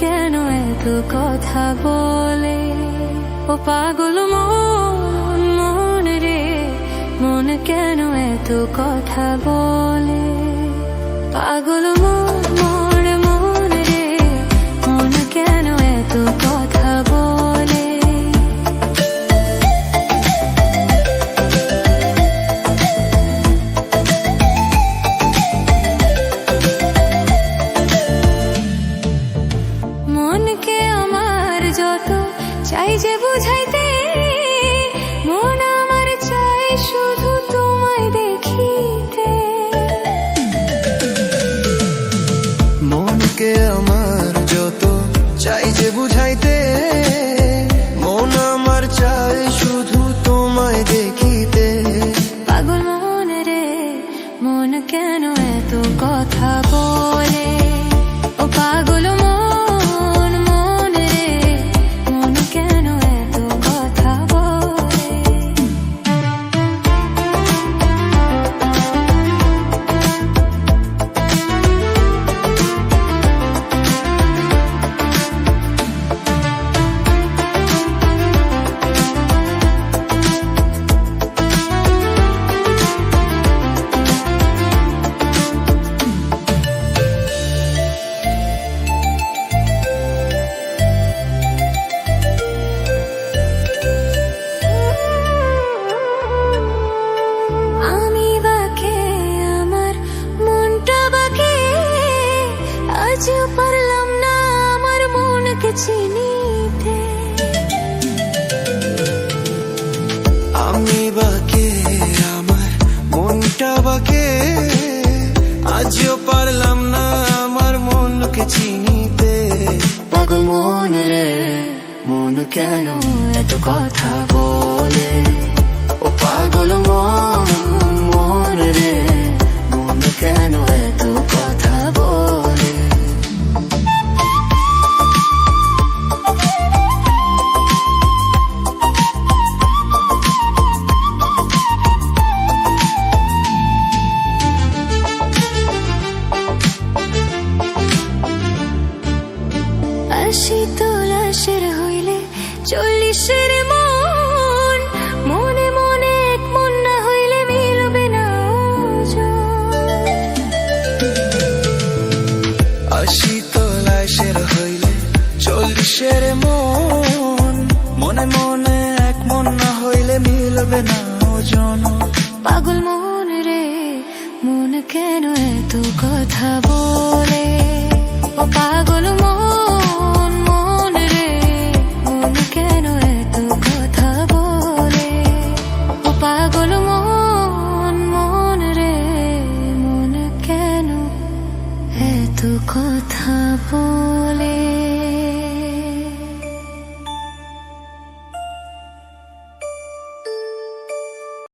কেন এত কথা বলে? ও পাগল মন, মন রে, মন কেন এত কথা বলে? পাগল মন, মন, মন রে, মন কেন এত কথা বলে? মনকে আমার যত চাই যে বুঝাইতে, মন আমার চাই শুধু তোমায় দেখিতে। মনকে আমার যত চাই যে বুঝাইতে, মন আমার চাই শুধু তোমায় দেখিতে। পাগল মন রে, মন কেন এত কথা বলে? ও পাগল মন, মন রে, মন কেন এত কথা বলে? আমি বাকে, আমার মনটা বাকে, আজও পারলাম না আমার মনকে চিনিতে। আমি বাকে, আমার মনটা বাকে, আজও পারলাম না আমার মনকে চিনিতে। পাগল মন রে, মন কেন এত কথা বলে? ও পাগল মন, মন রে, মন কেন এত কথা বলে? আশি তোলাশের হইলে 40-এর মন, মনে মনে এক মন না হইলে মিলবে না ওজন। 80 তোলাশের হইলে 40-এর মন, মনে মনে এক মন না হইলে মিলবে না ওজন। পাগল মন রে, মন কেন এত কথা বলে? ও পাগল মন, মন রে, মন কেন এত কথা বলে? ও পাগল মন, মন রে, মন কেন এত কথা বলে?